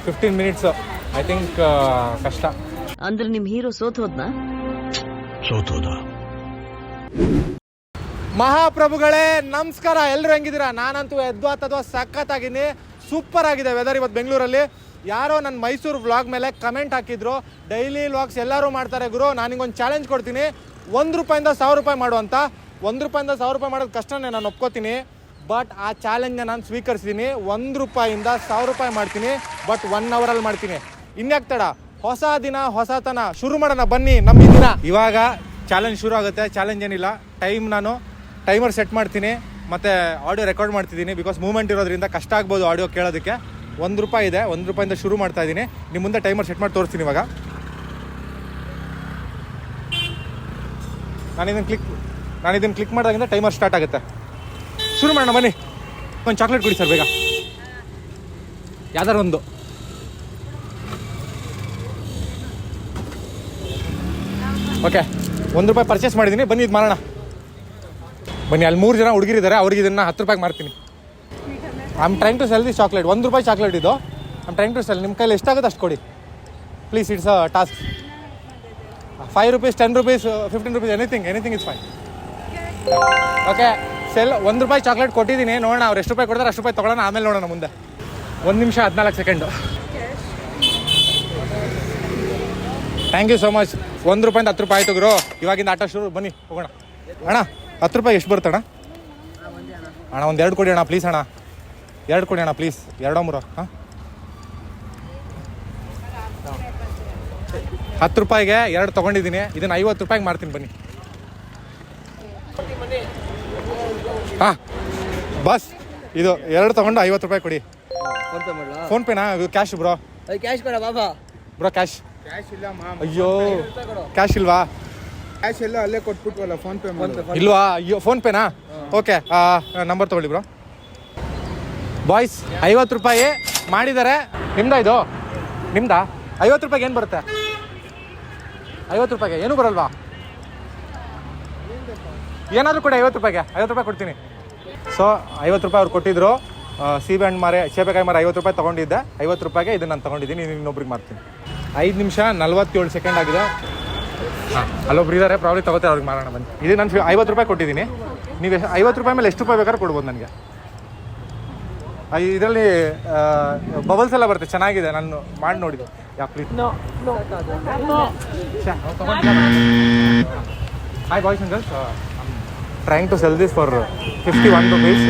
15 minutes I think ಕಷ್ಟ. ಅಂದ್ರೆ ನಿಮ್ ಹೀರೋ ಸೋತೋದ. ಮಹಾಪ್ರಭುಗಳೇ ನಮಸ್ಕಾರ, ಎಲ್ಲರೂ ಹೆಂಗಿದ್ದೀರಾ? ನಾನಂತೂ ಎದ್ವಾ ಸಖತ್ತಾಗಿದ್ದೀನಿ, ಸೂಪರ್ ಆಗಿದೆ ವೆದರ್ ಇವತ್ತು ಬೆಂಗಳೂರಲ್ಲಿ. ಯಾರೋ ನನ್ನ ಮೈಸೂರು ವ್ಲಾಗ್ ಮೇಲೆ ಕಮೆಂಟ್ ಹಾಕಿದ್ರು, ಡೈಲಿ ವ್ಲಾಗ್ಸ್ ಎಲ್ಲರೂ ಮಾಡ್ತಾರೆ ಗುರು, ನಾನಿಗೊಂದು ಚಾಲೆಂಜ್ ಕೊಡ್ತೀನಿ, 1 ರೂಪಾಯಿಂದ 1000 ರೂಪಾಯಿ ಮಾಡುವಂತ. 1 ರೂಪಾಯಿಂದ 1000 ರೂಪಾಯಿ ಮಾಡೋದು ಕಷ್ಟನೇ, ನಾನು ಒಪ್ಕೋತೀನಿ. ಬಟ್ ಆ ಚಾಲೆಂಜ್ನ ನಾನು ಸ್ವೀಕರಿಸಿದ್ದೀನಿ. 1 ರೂಪಾಯಿಂದ 1000 ರೂಪಾಯಿ ಮಾಡ್ತೀನಿ, ಬಟ್ 1 ಅವರಲ್ಲಿ ಮಾಡ್ತೀನಿ. ಇನ್ಯಾಕ್ ತಡ, ಹೊಸ ದಿನ ಹೊಸತನ, ಶುರು ಮಾಡೋಣ ಬನ್ನಿ ನಮ್ಮ ಈ ದಿನ. ಇವಾಗ ಚಾಲೆಂಜ್ ಶುರು ಆಗುತ್ತೆ. ಚಾಲೆಂಜ್ ಏನಿಲ್ಲ, ನಾನು ಟೈಮರ್ ಸೆಟ್ ಮಾಡ್ತೀನಿ, ಮತ್ತು ಆಡಿಯೋ ರೆಕಾರ್ಡ್ ಮಾಡ್ತಿದ್ದೀನಿ. ಬಿಕಾಸ್ ಮೂವ್ಮೆಂಟ್ ಇರೋದ್ರಿಂದ ಕಷ್ಟ ಆಗ್ಬೋದು ಆಡಿಯೋ ಕೇಳೋದಕ್ಕೆ. 1 ರೂಪಾಯಿ ಇದೆ, 1 ರೂಪಾಯಿಂದ ಶುರು ಮಾಡ್ತಾ ಇದ್ದೀನಿ. ನಿಮ್ಮ ಮುಂದೆ ಟೈಮರ್ ಸೆಟ್ ಮಾಡಿ ತೋರಿಸ್ತೀನಿ. ಇವಾಗ ನಾನು ಇದನ್ನು ಕ್ಲಿಕ್ ಮಾಡಿದಾಗಿಂದ ಟೈಮರ್ ಸ್ಟಾರ್ಟ್ ಆಗುತ್ತೆ. ಶುರು ಮಾಡೋಣ ಬನ್ನಿ. ಒಂದು ಚಾಕ್ಲೇಟ್ ಕೊಡಿ ಸರ್ ಬೇಗ, ಯಾವ್ದಾರು ಒಂದು. ಓಕೆ, 1 ರೂಪಾಯಿ ಪರ್ಚೇಸ್ ಮಾಡಿದ್ದೀನಿ, ಬನ್ನಿ ಇದು ಮಾಡೋಣ. ಬನ್ನಿ, ಅಲ್ಲಿ 3 ಜನ ಹುಡುಗಿರಿದ್ದಾರೆ, ಅವ್ರಿಗೆ ಇದನ್ನು 10 ರೂಪಾಯಿಗೆ ಮಾಡ್ತೀನಿ. I am trying to sell this chocolate. 1 ರೂಪಾಯಿ ಚಾಕ್ಲೇಟ್ ಇದು, I am trying to sell. ನಿಮ್ಮ ಕೈಲಿ ಎಷ್ಟಾಗುತ್ತೆ ಅಷ್ಟು ಕೊಡಿ please, it's a task. 5 rupees, 10 rupees, 15 rupees, anything is fine. Okay, sell. 1 ರೂಪಾಯಿ ಚಾಕ್ಲೇಟ್ ಕೊಟ್ಟಿದ್ದೀನಿ, ನೋಡೋಣ ಅವ್ರು ಎಷ್ಟು ರೂಪಾಯಿ ಕೊಡ್ತಾರೆ ಅಷ್ಟು ರೂಪಾಯಿ ತೊಗೊಳ್ಳೋಣ, ಆಮೇಲೆ ನೋಡೋಣ ಮುಂದೆ. 1 ನಿಮಿಷ 14 second. Thank you so much. 1 ರೂಪಾಯಿಂದ 10 ರೂಪಾಯಿ ಆಯ್ತು ಗುರು. ಇವಾಗಿಂದ ಆಟ ಶುರು, ಬನ್ನಿ ಹೋಗೋಣ. ಅಣ್ಣ 10 ರೂಪಾಯಿ ಎಷ್ಟು ಬರುತ್ತೆ ಅಣ್ಣ? ಅಣ್ಣ ಒಂದು 2 ಕೊಡಿ ಅಣ್ಣ ಪ್ಲೀಸ್. ಅಣ್ಣ 2 ಕೊಡಿ ಅಣ್ಣ ಪ್ಲೀಸ್, 2 3. ಹಾಂ, 10 ರೂಪಾಯಿಗೆ 2 ತೊಗೊಂಡಿದ್ದೀನಿ. ಇದನ್ನು 50 ರೂಪಾಯಿಗೆ ಮಾಡ್ತೀನಿ ಬನ್ನಿ. ಹಾಂ ಬಸ್, ಇದು 2 ತೊಗೊಂಡು 50 ರೂಪಾಯಿ ಕೊಡಿ. ಫೋನ್ಪೇನಾ ಕ್ಯಾಶ್ ಬ್ರೋ? ಕ್ಯಾಶ್ ಕೊಡ ಬಾಬಾ. ಬ್ರೋ ಕ್ಯಾಶ್ ಇಲ್ಲ ಮಾಮ್, ಅಯ್ಯೋ ಕ್ಯಾಶ್ ಇಲ್ವಾ? ಕ್ಯಾಶ್ ಎಲ್ಲ ಅಲ್ಲೇ ಕೊಟ್ಬಿಟ್ವಲ್ಲ, ಫೋನ್ಪೇ ಇಲ್ವಾ? ಅಯ್ಯೋ ಫೋನ್ಪೇನಾ? ಓಕೆ, ನಂಬರ್ ತೊಗೊಳ್ಳಿ ಬ್ರೋ. ಬಾಯ್ಸ್ 50 ರೂಪಾಯಿ ಮಾಡಿದ್ದಾರೆ. ನಿಮ್ದಾ ಇದು? ನಿಮ್ದಾ? 50 ರೂಪಾಯಿಗೆ ಏನು ಬರುತ್ತೆ? 50 ರೂಪಾಯಿಗೆ ಏನೂ ಬರಲ್ವಾ? ಏನಾದರೂ ಕೊಡಿ 50 ರೂಪಾಯಿಗೆ. 50 ರೂಪಾಯಿ ಕೊಡ್ತೀನಿ. ಸೊ 50 ರೂಪಾಯಿ ಅವ್ರು ಕೊಟ್ಟಿದ್ರು. ಸೀಬೆ ಹಣ್ಣು ಮಾರೆ, ಸೇಬೆಕಾಯಿ ಮಾರೆ 50 ರೂಪಾಯಿ ತೊಗೊಂಡಿದ್ದೆ. 50 ರೂಪಾಯಿಗೆ ಇದನ್ನು ನಾನು ತೊಗೊಂಡಿದ್ದೀನಿ, ಇನ್ನೊಬ್ರಿಗೆ ಮಾಡ್ತೀನಿ. 5 ನಿಮಿಷ 47 ಸೆಕೆಂಡ್ ಆಗಿದೆ. ಹಾಂ, ಅಲ್ಲೊಬ್ರು ಇದ್ದಾರೆ, ಪ್ರಾಬ್ಲಿ ತೊಗೋತಾರೆ, ಅವ್ರಿಗೆ ಮಾರೋಣ ಬನ್ನಿ. ಇದು ನಾನು 50 ರೂಪಾಯಿ ಕೊಟ್ಟಿದ್ದೀನಿ. ನೀವು 50 ರೂಪಾಯಿ ಮೇಲೆ ಎಷ್ಟು ರೂಪಾಯಿ ಬೇಕಾದ್ರೂ ಕೊಡ್ಬೋದು ನನಗೆ. ಇದರಲ್ಲಿ ಬಬಲ್ಸ್ ಎಲ್ಲ ಬರುತ್ತೆ, ಚೆನ್ನಾಗಿದೆ, ನಾನು ಮಾಡಿ ನೋಡಿದ್ದು. Yeah please. Hi boys and girls, trying to sell this for 51 rupees.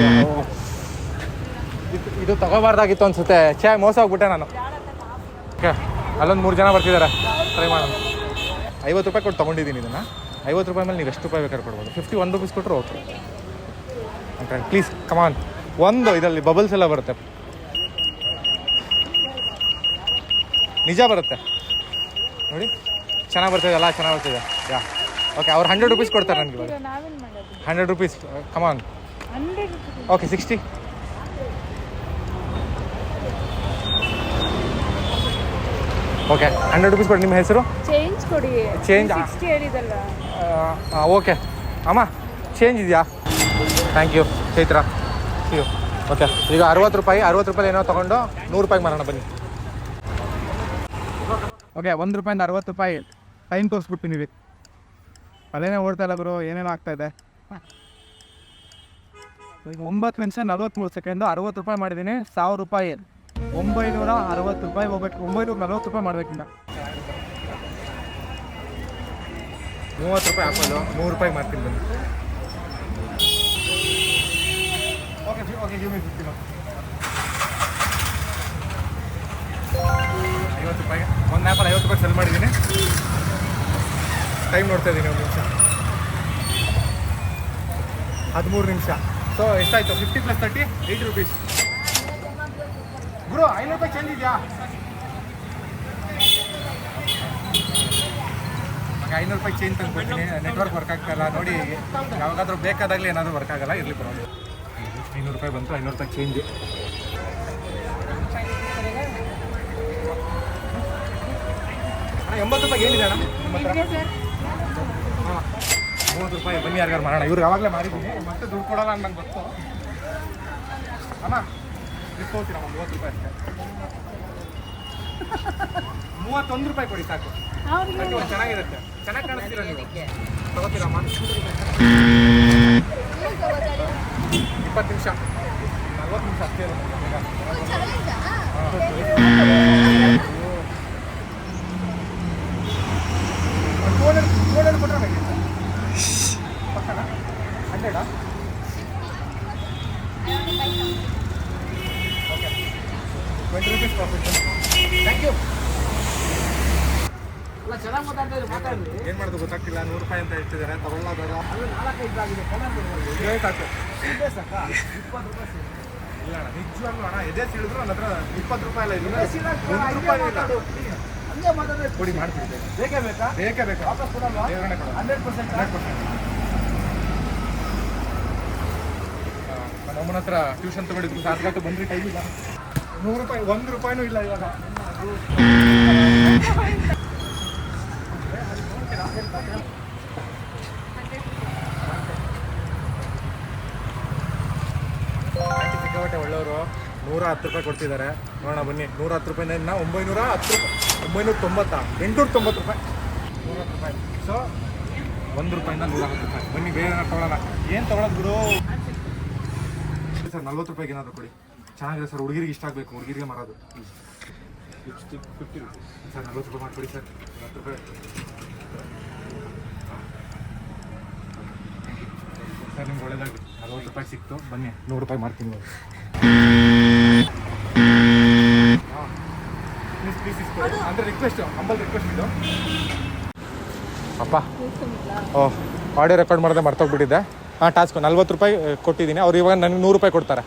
ಇದು ತಗೋಬಾರ್ದಾಗಿತ್ತು ಅನ್ಸುತ್ತೆ. ಮೋಸ ಹೋಗ್ಬಿಟ್ಟೆ ನಾನು. ಓಕೆ, ಅಲ್ಲೊಂದು 3 ಜನ ಬರ್ತಿದ್ದಾರೆ, ಟ್ರೈ ಮಾಡೋಣ. 50 ರೂಪಾಯಿ ಕೊಟ್ಟು ತೊಗೊಂಡಿದ್ದೀನಿ ಇದನ್ನು. 50 ರೂಪಾಯಿ ಮೇಲೆ ನೀವು ಎಷ್ಟು ರೂಪಾಯಿ ಬೇಕಾದ್ರೆ ಕೊಡ್ಬೋದು. 51 ರೂಪೀಸ್ ಕೊಟ್ಟರು ಓಕೆ. ಪ್ಲೀಸ್ ಕಮಾನ್. ಒಂದು ಇದರಲ್ಲಿ ಬಬಲ್ಸ್ ಎಲ್ಲ ಬರುತ್ತೆ, ನಿಜ ಬರುತ್ತೆ ನೋಡಿ, ಚೆನ್ನಾಗಿ ಬರ್ತಿದೆ ಅಲ್ಲ? ಚೆನ್ನಾಗಿ ಬರ್ತಿದೆ. ಯಾ ಓಕೆ, ಅವ್ರು 100 ರೂಪೀಸ್ ಕೊಡ್ತಾರೆ ನನಗೆ ಇವಾಗ. 100 ರೂಪೀಸ್ ಕಮಾನ್. ಓಕೆ 60. ಓಕೆ 100 ರೂಪೀಸ್ ಕೊಡಿ. ನಿಮ್ಮ ಹೆಸರು? ಚೇಂಜ್ ಕೊಡಿ. ಚೇಂಜ್ 60 ಹೇಳಿದಲ್ಲ. ಓಕೆ ಅಮ್ಮ, ಚೇಂಜ್ ಇದೆಯಾ? Thank you Chaitra. ಓಕೆ, ಈಗ 60 ರೂಪಾಯಿ ಏನೋ ತೊಗೊಂಡು 100 ರೂಪಾಯಿಗೆ ಮಾರೋಣ ಬನ್ನಿ. ಓಕೆ, 1 ರೂಪಾಯಿಂದ 60 ರೂಪಾಯಿ ಟೈಮ್ ತೋರಿಸ್ಬಿಡ್ತೀನಿ. ಅದೇನೇ ಓಡ್ತಾ ಇಲ್ಲ ಗುರು, ಏನೇನೋ ಆಗ್ತಾಯಿದೆ. ಈಗ 9 ನಿಮಿಷ 43 ಸೆಕೆಂಡು. 60 ರೂಪಾಯಿ ಮಾಡಿದ್ದೀನಿ. 1000 ರೂಪಾಯಿ 960 ರೂಪಾಯಿ ಹೋಗ್ಬೇಕು. 940 ರೂಪಾಯಿ ಮಾಡಬೇಕಿಂದ. 30 ರೂಪಾಯಿ ಆಪಲ್ಲು 100 ರೂಪಾಯಿ ಮಾಡ್ತೀನಿ ಬನ್ನಿ. Okay give me 50. 50 ರೂಪಾಯಿಗೆ ಒಂದು ಆ್ಯಪಲ್ 50 ರೂಪಾಯಿ ಸೆಲ್ ಮಾಡಿದ್ದೀನಿ. ಟೈಮ್ ನೋಡ್ತಾ ಇದ್ದೀನಿ, 1 ನಿಮಿಷ 13 ನಿಮಿಷ. ಸೊ ಎಷ್ಟಾಯಿತು? 50 + 30 80 ರೂಪೀಸ್. ಗುರು 500 ರೂಪಾಯಿ ಚೇಂಜ್ ಇದೆಯಾ? ಹಾಗೆ 500 ರೂಪಾಯಿ ಚೇಂಜ್ ತಂದುಕೊಡ್ತೀನಿ. ನೆಟ್ವರ್ಕ್ ವರ್ಕ್ ಆಗ್ತಾಯಿಲ್ಲ ನೋಡಿ, ಯಾವಾಗಾದರೂ ಬೇಕಾದಾಗಲೇ ಏನಾದರೂ ವರ್ಕ್ ಆಗಲ್ಲ, ಇರಲಿ ಪರವಾಗಿಲ್ಲ. 500 ರೂಪಾಯಿ ಬಂತು, 500 ರೂಪಾಯಿ ಚೇಂಜ್. 80 ರೂಪಾಯಿ ಏನಿದೆ ಅಣ್ಣ ನಿಮ್ಮ ಹತ್ರ? ಹಾಂ 30 ರೂಪಾಯಿ ಬನ್ನಿ, ಯಾರಿಗಾರು ಮಾಡೋಣ. ಇವ್ರು ಯಾವಾಗಲೇ ಮಾಡಿದ್ದೀನಿ, ಮತ್ತೆ ದುಡ್ಡು ಕೊಡೋಲ್ಲ ಅಂತ ನಂಗೆ ಗೊತ್ತು. ಅಮ್ಮ ಡಿಸ್ಕೌಂಟ್ 30 ರೂಪಾಯಿ ಅಷ್ಟೇ. 31 ರೂಪಾಯಿ ಕೊಡಿ ಸಾಕು. ಬನ್ನಿ, ಒಂದು ಚೆನ್ನಾಗಿರುತ್ತೆ, ಚೆನ್ನಾಗಿ ಕಾಣಿಸ್ತೀರಾ ನೀವು. ತಗೋತೀರಮ್ಮ? 20 ನಿಮಿಷ 40 ನಿಮಿಷ ಅಷ್ಟೇ ಇರುತ್ತೆ. $200 ಕೊಟ್ಟರೆ ಪಕ್ಕನಾ 100 okay 20 rupees profit. Thank you. ಏನು ಮಾಡೋದು ಗೊತ್ತಾಗ್ತಿಲ್ಲ. 100 ರೂಪಾಯಿ ಅಂತ ಹೇಳ್ತಿದ್ದಾರೆ. ತಗೊಳ್ಳ ಬೇಡ. ಇಲ್ಲ ಅಣ್ಣ, ನಿಜವಾಗ್ಲೂ ಅಣ್ಣ ಎದೆ ಸಿಡಿದ್ರು ನನ್ನ ಹತ್ರ 20 ರೂಪಾಯಿ ಇಲ್ಲ. 1 ರೂಪಾಯಿ ಇಲ್ಲ. ಕೊಡಿ, ಮಾಡ್ತೀವಿ. ಬೇಕೇ ಬೇಕಾ? ಬೇಕೇ ಬೇಕಾ? ವಾಪಸ್ ಕೊಡಲ್ವಾ? 100%. ನಮ್ಮ ಅಮ್ಮನ ಹತ್ರ ಟ್ಯೂಷನ್ ತಗೊಂಡಿದ್ರು, ಸಾಸ್ಗಾಟು ಬಂದ್ರಿ ಟೈಮ್ ಇಲ್ಲ. 100 ರೂಪಾಯಿ 1 ರೂಪಾಯಿನೂ ಇಲ್ಲ ಇವಾಗ. ಸಿಕ್ಕಾಪಟ್ಟೆ ಒಳ್ಳೆಯವರು. 110 ರೂಪಾಯಿ ಕೊಡ್ತಿದ್ದಾರೆ. ನೋಡೋಣ ಬನ್ನಿ. 110 ರೂಪಾಯಿಂದ 910 ರೂಪಾಯಿ, 990, 890 ರೂಪಾಯಿ, 110 ರೂಪಾಯಿ. ಸೊ 1 ರೂಪಾಯಿಂದ 110 ರೂಪಾಯಿ. ಬನ್ನಿ ಬೇರೆ ತೊಗೊಳ್ಳೋಣ. ಏನು ತೊಗೊಳೋದು ಗುರು? ಸರ್ 40 ರೂಪಾಯಿಗೆ ಏನಾದರೂ ಕೊಡಿ. ಚೆನ್ನಾಗಿದೆ ಸರ್, ಹುಡುಗಿರಿಗೆ ಇಷ್ಟ ಆಗಬೇಕು. ಹುಡುಗಿರಿಗೆ ಮಾರೋದು. Lipstick 50 rupees sir. 40 ರೂಪಾಯಿ ಮಾಡಿಕೊಡಿ ಸರ್. 10 ರೂಪಾಯಿ ಸರ್. ನಿಮ್ಗೆ ಒಳ್ಳೇದಾಗಿ 40 ರೂಪಾಯಿ ಸಿಕ್ತು. ಬನ್ನಿ 100 ರೂಪಾಯಿ ಮಾಡ್ತೀನಿ. ಪ್ಲೀಸ್ ಇಸ್ಕೊಳ್ಳಿ. ಅಂದರೆ ರಿಕ್ವೆಸ್ಟ್, ಹಂಬಲ್ ರಿಕ್ವೆಸ್ಟ್ ಇದು. ಅಪ್ಪ ಆಡಿಯೋ ರೆಕಾರ್ಡ್ ಮಾಡೋದೇ ಮರ್ತೋಗ್ಬಿಟ್ಟಿದ್ದೆ. ಹಾಂ, ಟಾಸ್ಕು 40 ರೂಪಾಯಿ ಕೊಟ್ಟಿದ್ದೀನಿ. ಅವ್ರು ಇವಾಗ ನನಗೆ 100 ರೂಪಾಯಿ ಕೊಡ್ತಾರೆ.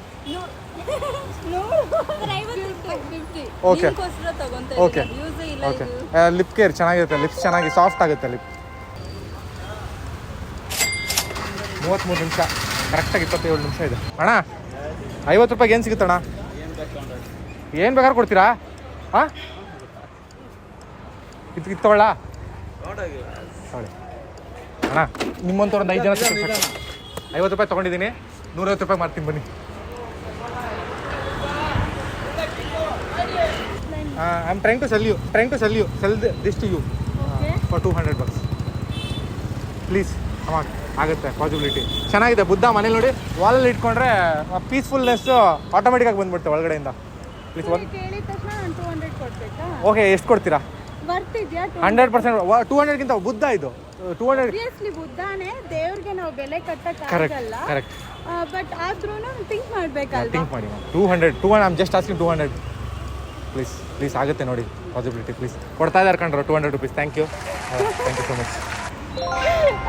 Okay okay okay. Lip care ಚೆನ್ನಾಗಿರುತ್ತೆ. ಲಿಪ್ಸ್ ಚೆನ್ನಾಗಿ ಸಾಫ್ಟ್ ಆಗುತ್ತೆ ಲಿಪ್. 33 ನಿಮಿಷ ಕರೆಕ್ಟಾಗಿ 27 ನಿಮಿಷ ಇದೆ. ಅಣ್ಣ 50 ರೂಪಾಯಿಗೆ ಏನು ಸಿಗುತ್ತಣ್ಣ? ಏನು ಬೇಕಾದ್ರೂ ಕೊಡ್ತೀರಾ? ಹಾಂ, ಇದು ತೊಗೊಳ್ಳ ನೋಡಿ ಅಣ್ಣ. ನಿಮ್ಮಂಥವ್ರು ಒಂದು 5 ಜನ ಸಿಗ್ತಾರೆ. 50 ರೂಪಾಯಿ ತೊಗೊಂಡಿದ್ದೀನಿ. 150 ರೂಪಾಯಿ ಮಾಡ್ತೀನಿ ಬನ್ನಿ. I am trying to sell you sell this to you for $200. Please ಅಮ್ಮ, ಆಗುತ್ತೆ. ಪಾಸಿಬಿಲಿಟಿ ಚೆನ್ನಾಗಿದೆ. ಬುದ್ಧ ಮನೇಲಿ ನೋಡಿ ವಾಲಲ್ಲಿ ಇಟ್ಕೊಂಡ್ರೆ ಪೀಸ್ಫುಲ್ನೆಸ್ಸು ಆಟೋಮೆಟಿಕಾಗಿ ಬಂದ್ಬಿಡುತ್ತೆ ಒಳಗಡೆಯಿಂದ. ಪ್ಲೀಸ್ ಓಕೆ, ಎಷ್ಟು ಕೊಡ್ತೀರಾ? 100%. 200ಗಿಂತ ಬುದ್ಧ ಇದು 200 ಬುದ್ಧಾನೇ ದೇವ್ರಿಗೆ ನಾವು ಬೆಲೆ ಕಟ್ಟಕ್ಕಾಗಲ್ಲ. ಕರೆಕ್ಟ್. ಬಟ್ ಆದ್ರೂನು ಥಿಂಕ್ ಮಾಡ್ಬೇಕಲ್ವಾ? ಥಿಂಕ್ ಮಾಡಿ. 200 I am just asking 200. Please ಆಗುತ್ತೆ ನೋಡಿ ಪಾಸಿಬಿಲಿಟಿ. ಪ್ಲೀಸ್ ಕೊಡ್ತಾ ಇದ್ದಾರೆ ಕಣ್ರು 200 rupees. Thank you so much.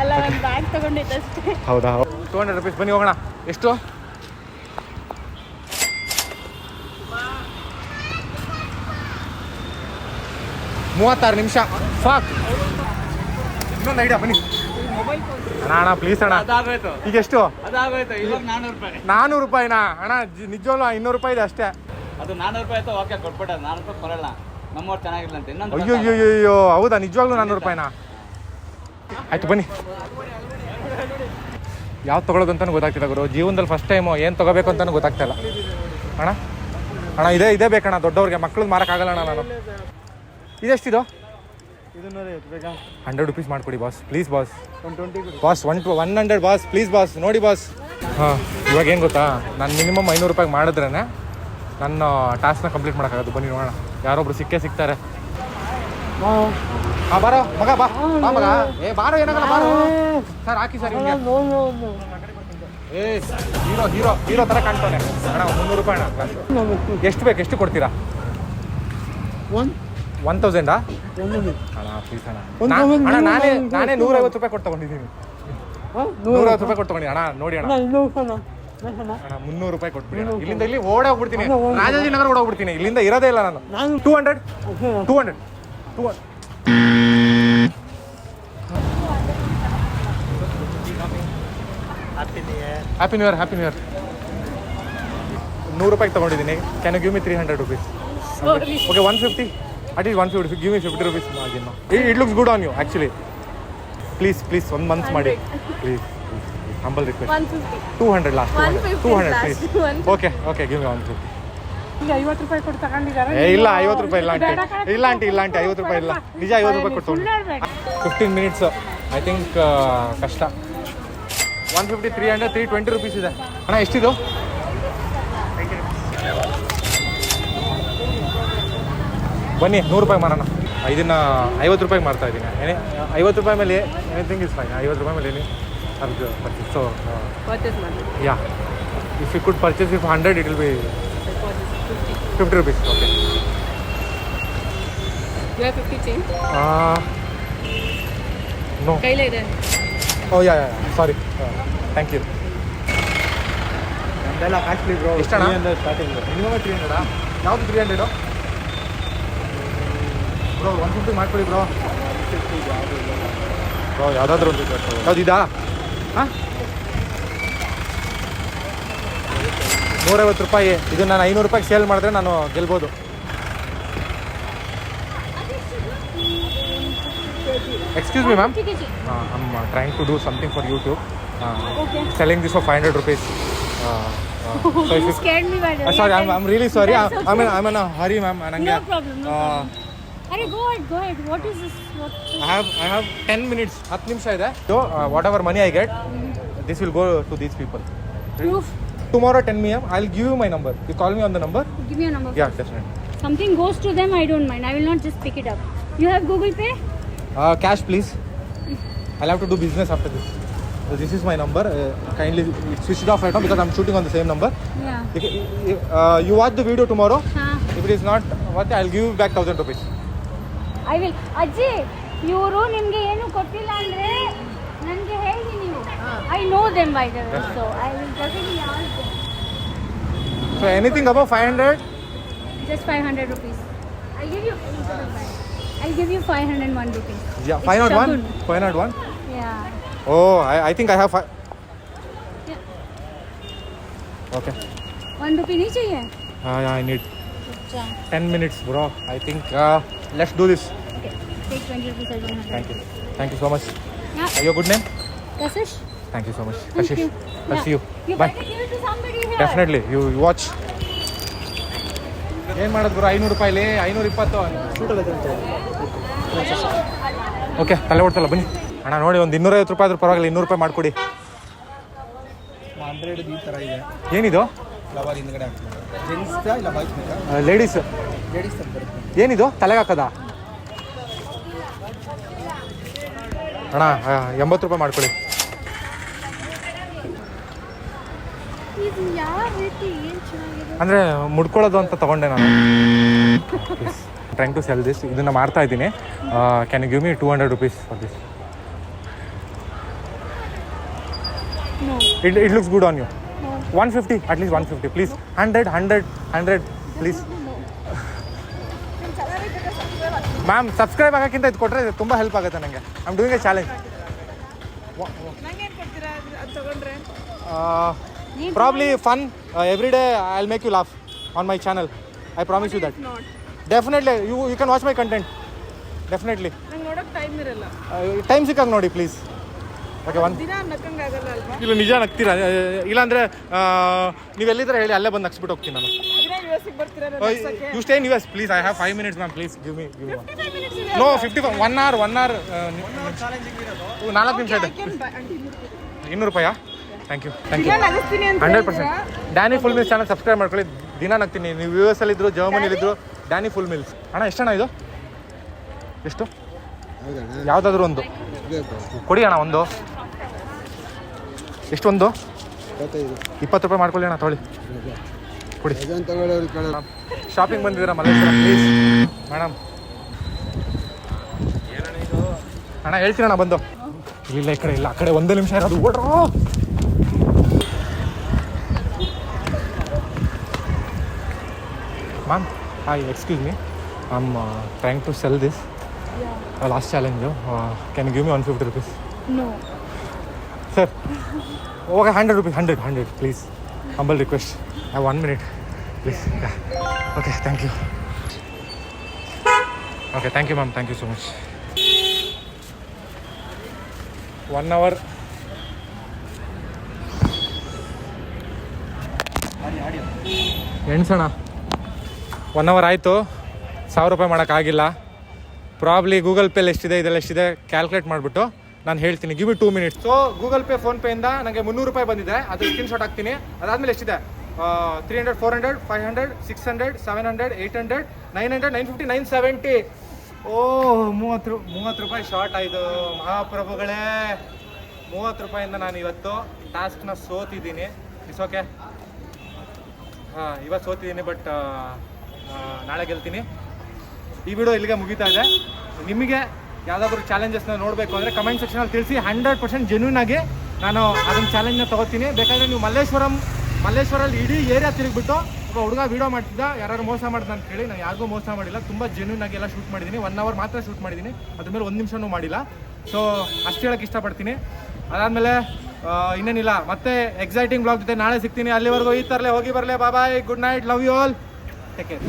ಅಲ್ಲ, ಒಂದು ಬ್ಯಾಗ್ ತಗೊಂಡಿದ್ದಷ್ಟೇ. ಹೌದಾ? 200 ರೂಪೀಸ್. ಬನ್ನಿ ಹೋಗೋಣ. ಎಷ್ಟು? 36 ನಿಮಿಷ. ಫಾಕ್. ಇನ್ನೊಂದು ಐಡಿಯಾ ಬನ್ನಿ. ಅಣ್ಣ ಪ್ಲೀಸ್ ಅಣ್ಣ. ಈಗ ಎಷ್ಟು? 400 ರೂಪಾಯಿನಾ ಅಣ್ಣ? ನಿಜವಲ್ಲ 200 ರೂಪಾಯಿ ಇದೆ ಅಷ್ಟೇ. ಅದು 400 ರೂಪಾಯಿ ಆಯ್ತು. ಓಕೆ, ಕೊಟ್ಬಿಟ್ಟೆ. 400 ರೂಪಾಯಿ ಬರಲ್ಲ, ನಮ್ಮವ್ರು ಚೆನ್ನಾಗಿಲ್ಲ ಅಂತ. ಇನ್ನೊಂದು ಅಯ್ಯೋ ಹೌದಾ? ನಿಜವಾಗ್ಲೂ 400 ರೂಪಾಯಿನಾ? ಆಯ್ತು ಬನ್ನಿ. ಯಾವ್ದು ತೊಗೊಳೋದು ಅಂತಲೂ ಗೊತ್ತಾಗ್ತಿಲ್ಲ ಗುರು. ಜೀವನದಲ್ಲಿ ಫಸ್ಟ್ ಟೈಮು ಏನು ತೊಗೋಬೇಕು ಅಂತಲೂ ಗೊತ್ತಾಗ್ತಾಯಿಲ್ಲ. ಅಣ್ಣ ಇದೇ ಬೇಕಣ್ಣ. ದೊಡ್ಡವ್ರಿಗೆ, ಮಕ್ಳಿಗೆ ಮಾರೋಕ್ಕಾಗಲ್ಲ ಅಣ್ಣ ನಾನು. ಇದೆಷ್ಟಿದು? 100 ರೂಪೀಸ್ ಮಾಡಿಕೊಡಿ boss, please boss. Boss 100 boss, please boss. ನೋಡಿ ಬಾಸ್. ಹಾಂ, ಇವಾಗ ಏನು ಗೊತ್ತಾ, ನಾನು ಮಿನಿಮಮ್ 500 ರೂಪಾಯಿಗೆ ಮಾಡಿದ್ರೇ ನನ್ನ ಟಾಸ್ಕ್ನ ಕಂಪ್ಲೀಟ್ ಮಾಡೋಕ್ಕಾಗೋದು. ಬನ್ನಿ ನೋಡೋಣ. ಯಾರೊಬ್ರು ಸಿಗ್ತಾರೆ. ಹಾಂ, ಬಾರೋ ಮಗ, ಬಾ ಮಗ. ಬಾರೋ, ಏನಾಗಲ್ಲ ಬಾರೋ ಸರ್. ಹಾಕಿ ಸರ್. ಹೀರೋ ಥರ ಕಾಣ್ತಾನೆ ಅಣ್ಣ. 300 ರೂಪಾಯಿ ಅಣ್ಣ. ಎಷ್ಟು ಕೊಡ್ತೀರಾ? 1000 ಅಣ್ಣ ಪ್ಲೀಸ್ ಅಣ್ಣ. ನಾನೇ 150 ರೂಪಾಯಿ ಕೊಟ್ಟು ತಗೊಂಡಿದ್ದೀನಿ. 150 ರೂಪಾಯಿ ಕೊಟ್ಟು ತಗೊಂಡಿದ್ದೀನಿ ಅಣ್ಣ. ನೋಡಿ ಅಣ್ಣ, 300 ರೂಪಾಯಿ ಕೊಟ್ಬಿಡಿ ಅಣ್ಣ. ಇಲ್ಲಿಂದ ಇಲ್ಲಿ ಓಡೋಗ್ಬಿಡ್ತೀನಿ. ರಾಜಾಜಿನಗರ ಓಡೋಗ್ಬಿಡ್ತೀನಿ. ಇಲ್ಲಿಂದ ಇರೋದೇ ಇಲ್ಲ ನಾನು. 200 ಹ್ಯಾಪಿ ನ್ಯೂ ಇಯರ್. 100 ರೂಪಾಯಿಗೆ ತೊಗೊಂಡಿದ್ದೀನಿ. Can you give me 300 rupees? Okay, 150. At least 150. Give me 50 rupees margin. It looks good on you actually. Please 1 month ಮಾಡಿ. Please. Humble request. 200 last. 200 please. Okay, give me 150. 50 ರೂಪಾಯಿ ಕೊಟ್ಟು ತಗೊಂಡಿದ್ದಾರೆ ಏ ಇಲ್ಲ 50 ರೂಪಾಯಿ ಇಲ್ಲ ಆಂಟಿ, ಇಲ್ಲ ಆಂಟಿ, ಇಲ್ಲ ಆಂಟಿ, 50 ರೂಪಾಯಿ ಇಲ್ಲ, ನಿಜ 50 ರೂಪಾಯಿ ಕೊಟ್ಟು 15 ಮಿನಿಟ್ಸ್ ಐ ಥಿಂಕ್ ಕಷ್ಟ. 150, 300, 320 ರುಪೀಸ್ ಇದೆ ಅಣ್ಣ. ಎಷ್ಟಿದು? ಬನ್ನಿ 100 ರೂಪಾಯಿ ಮಾರೋಣ. ಇದನ್ನು 50 ರೂಪಾಯಿಗೆ ಮಾರ್ತಾ ಇದ್ದೀನಿ. 50 ರೂಪಾಯಿ ಮೇಲೆ ಎನಿಥಿಂಗ್ ಇಸ್ ಫೈನ್. 50 ರೂಪಾಯಿ ಮೇಲೆ ಅದು purchase. So ya, if you could purchase if 100 it will be 50 rupees. Okay. You have 50 change? No. ಕೈಲೇ ಇದೆ. Oh yeah. Sorry. Thank you. ನಮ್ದೆಲ್ಲ ಕಾಸ್ಟ್ಲಿ ಬ್ರೋ. ಎಷ್ಟಣ್ಣ? Starting minimum 300. ಯಾವುದು 300? ಬ್ರೋ 150 ಮಾಡ್ಕೊಳ್ಳಿ ಬ್ರೋ. ಬ್ರೋ ಯಾವುದಾದ್ರೂ ಒಂದು ಯಾವ್ದು ಇದಾ? ಹಾಂ 150 ರೂಪಾಯಿ. ಇದು ನಾನು 500 ರೂಪಾಯಿಗೆ ಸೇಲ್ ಮಾಡಿದ್ರೆ ನಾನು ಗೆಲ್ಬೋದು. Excuse me, ma'am. I'm trying to do something for YouTube. Okay. Selling this for 500 rupees. So if You you... scared me by the way. sorry, I'm really sorry. That's okay. I'm in a hurry, ma'am. No problem, no problem. Arey, go ahead. What is this? What? I have 10 minutes. 10 ನಿಮಿಷ ಇದೆ. So whatever money I get, this will go to these people. Proof. Tomorrow 10 p.m. I'll give you my number. You call me on the number. Give me your number. Yeah, definitely. Something goes to them, I don't mind. I will not just pick it up. You have Google Pay? Cash, please. I'll have to do business after this. So this is my number. Kindly switch it off right now because I'm shooting on the same number. Yeah. You watch the video tomorrow. Huh. If it is not worth it, I'll give you back 1000 rupees. I will. ಅಜ್ಜಿ ಇವರು ನಿಮಗೆ ಏನು ಕೊಟ್ಟಿಲ್ಲ ಅಂದ್ರೆ ನನಗೆ ಹೇಳಿ ನೀವು. I know them by the way, so I will definitely ask them. So anything above 500? Just 500 rupees. I'll give you 501 rupees. Yeah, It's 501? Shagun. 501? Yeah. Oh, I think I have 5. Yeah. Okay. 1 rupee नहीं चाहिए? Yeah, I need अच्छा. 10 minutes, bro. I think let's do this. Okay. Take 20 rupees as 100. Thank you. Thank you so much. Yeah. Your good name? Kashish? Thank you so much. Thank Kashish. you. I'll see you. You Bye. better give it to somebody here. Definitely. You watch. ಏನು ಮಾಡೋದು bro? 500 ರೂಪಾಯಿಲಿ 520. Okay, ತಲೆ ಓಡ್ತಲ್ಲ ಬನ್ನಿ ಅಣ್ಣ. ನೋಡಿ ಒಂದು 250 ರೂಪಾಯಿ ಆದ್ರೂ ಪರವಾಗಿಲ್ಲ, 200 ರೂಪಾಯಿ ಮಾಡಿಕೊಡಿ. 100 ಈ ಥರ ಇದೆ. ಏನಿದು? ಫ್ಲವರ್ ಹಿಂದ್ಗಡೆ ಹಾಕ್ತಾರೆ. ಜೆಂಟ್ಸ್ದಾ ಇಲ್ಲ ಬಾಯ್ಸ್ ಬೇಕಾ? ಲೇಡೀಸ್ ಲೇಡೀಸ್ ಅಂತ ಬರುತ್ತೆ. ಏನಿದು? ತಲೆಗೆ ಹಾಕದ ಅಣ್ಣ? 80 ರೂಪಾಯಿ ಮಾಡ್ಕೊಳ್ಳಿ. ಇದು ಯಾವ ರೀತಿ ಏನು ಚೆನ್ನಾಗಿದೆ? ಅಂದರೆ ಮುಡ್ಕೊಳ್ಳೋದು ಅಂತ ತೊಗೊಂಡೆ ನಾನು. Trying to sell this. ಇದನ್ನು ಮಾರ್ತಾ ಇದ್ದೀನಿ. Can you give me 200 rupees for this? No. It looks good on you. No. 150, at least 150, please. 100, please. Ma'am, subscribe ಆಗೋಕ್ಕಿಂತ ಇದು ಕೊಟ್ಟರೆ ತುಂಬ ಹೆಲ್ಪ್ ಆಗುತ್ತೆ ನನಗೆ. I am doing a challenge. Probably fun. Every day I will make you laugh on my channel. I promise you that. Definitely you can watch my content. Definitely. Time ಸಿಕ್ಕಾಗ ನೋಡಿ please. Okay, ಇಲ್ಲ ನಿಜ ನಗ್ತೀರಾ? ಇಲ್ಲಾಂದರೆ ನೀವೆಲ್ಲಿದ್ರೆ ಹೇಳಿ, ಅಲ್ಲೇ ಬಂದು ನಗ್ಸ್ಬಿಟ್ಟು ಹೋಗ್ತೀನಿ ನಾನು. You stay in US, please. I have 5 minutes, ma'am. Please give me. No, 55, 1 hour. 4 ನಿಮಿಷ ಇದೆ. 200 ರೂಪಾಯಾ? Thank you 100%. Danny full meals channel subscribe ಮಾಡ್ಕೊಳ್ಳಿ. ದಿನ ನಗ್ತೀನಿ. ನೀವು US ಅಲ್ಲಿದ್ರು, ಜರ್ಮನಿಲಿದ್ರು, ಡ್ಯಾನಿ ಫುಲ್ ಮಿಲ್ಸ್. ಅಣ್ಣ ಎಷ್ಟಣ್ಣ ಇದು? ಎಷ್ಟು? ಯಾವುದಾದ್ರೂ ಒಂದು ಕೊಡಿ ಅಣ್ಣ. ಒಂದು ಎಷ್ಟೊಂದು? 20 ರೂಪಾಯಿ ಮಾಡ್ಕೊಳ್ಳಿ ಅಣ್ಣ. ತೊಗೊಳ್ಳಿ, ಕೊಡಿ. ಶಾಪಿಂಗ್ ಬಂದಿದ್ದೀರಾ ಮಲ್ಲೇಶ್ವರ? Please madam. ಅಣ್ಣ ಹೇಳ್ತೀನಿ ಅಣ್ಣ ಬಂದು. ಇಲ್ಲ, ಈ ಕಡೆ ಇಲ್ಲ, ಆ ಕಡೆ 1 ನಿಮಿಷ ಇರೋದು. ಓಡ್ರೋ. Ma'am, hi, excuse me. I am trying to sell this. Last challenge. Can you give me 150 rupees? No. Sir, okay, 100 rupees. 100, please. Humble request. I have 1 minute, please. Okay, thank you. Okay, thank you ma'am. Thank you so much. 1 hour. ಎಣ್ಸೋಣ. 1 hour ಆಯಿತು, 1000 ರೂಪಾಯಿ ಮಾಡೋಕ್ಕಾಗಿಲ್ಲ. Probably Google ಪೇಲಿ ಎಷ್ಟಿದೆ ಇದೆಲ್ಲ ಎಷ್ಟಿದೆ calculate ಮಾಡಿಬಿಟ್ಟು ನಾನು ಹೇಳ್ತೀನಿ. Give 2 minutes. So Google pay ಫೋನ್ಪೇಯಿಂದ ನನಗೆ 300 ರೂಪಾಯಿ ಬಂದಿದೆ, ಅದು ಸ್ಕ್ರೀನ್ಶಾಟ್ ಹಾಕ್ತೀನಿ. ಅದಾದಮೇಲೆ ಎಷ್ಟಿದೆ 300 400 500 600 700 800 900 950 970. ಓಹ್ 30 ರೂಪಾಯಿ ಶಾರ್ಟ್ ಆಯಿತು ಮಹಾಪ್ರಭುಗಳೇ. 30 ರೂಪಾಯಿಂದ ನಾನು ಇವತ್ತು ಟಾಸ್ಕ್ನ ಸೋತಿದ್ದೀನಿ. It's okay. ಇವತ್ತು ಸೋತಿದ್ದೀನಿ, ಬಟ್ ನಾಳೆ ಗೆಲ್ತೀನಿ. ಈ ವಿಡಿಯೋ ಇಲ್ಲಿಗೆ ಮುಗಿತಾ ಇದೆ. ನಿಮಗೆ ಯಾವುದಾದ್ರೂ ಚಾಲೆಂಜಸ್ನ ನೋಡಬೇಕು ಅಂದರೆ ಕಮೆಂಟ್ ಸೆಕ್ಷನಲ್ಲಿ ತಿಳಿಸಿ. 100% ಜೆನ್ಯೂನ್ ಆಗಿ ನಾನು ಅದನ್ನು ಚಾಲೆಂಜ್ನ ತೊಗೋತೀನಿ. ಬೇಕಾದರೆ ನೀವು ಮಲ್ಲೇಶ್ವರಲ್ಲಿ ಇಡೀ ಏರಿಯಾ ತಿರುಗಿಬಿಟ್ಟು ಒಬ್ಬ ಹುಡುಗ ವೀಡಿಯೋ ಮಾಡ್ತಿದ್ದ, ಯಾರು ಮೋಸ ಮಾಡಿದ ಅಂತ ಹೇಳಿ. ನಾನು ಯಾರಿಗೂ ಮೋಸ ಮಾಡಿಲ್ಲ, ತುಂಬ ಜೆನ್ಯೂನ್ ಆಗಿ ಎಲ್ಲ ಶೂಟ್ ಮಾಡಿದ್ದೀನಿ. 1 ಅವರ್ ಮಾತ್ರ ಶೂಟ್ ಮಾಡಿದ್ದೀನಿ, ಅದ್ರ ಮೇಲೆ 1 ನಿಮಿಷನೂ ಮಾಡಿಲ್ಲ. ಸೊ ಅಷ್ಟು ಹೇಳೋಕ್ಕೆ ಇಷ್ಟಪಡ್ತೀನಿ. ಅದಾದಮೇಲೆ ಇನ್ನೇನಿಲ್ಲ, ಮತ್ತೆ ಎಕ್ಸೈಟಿಂಗ್ ಬ್ಲಾಗ್ ಜೊತೆ ನಾಳೆ ಸಿಗ್ತೀನಿ. ಅಲ್ಲಿವರೆಗೂ ಈ ಥರಲೇ ಹೋಗಿ ಬರಲೇ. Bye, good night, love you all, take care.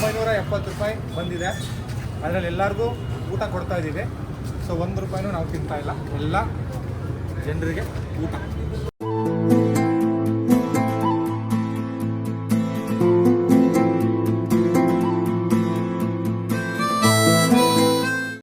970 ರೂಪಾಯಿ ಬಂದಿದೆ. ಅದರಲ್ಲಿ ಎಲ್ಲರಿಗೂ ಊಟ ಕೊಡ್ತಾ ಇದ್ದೀವಿ. ಸೊ 1 ರೂಪಾಯಿನೂ ನಾವು ತಿಂತಾ ಇಲ್ಲ, ಎಲ್ಲ ಜನರಿಗೆ ಊಟ.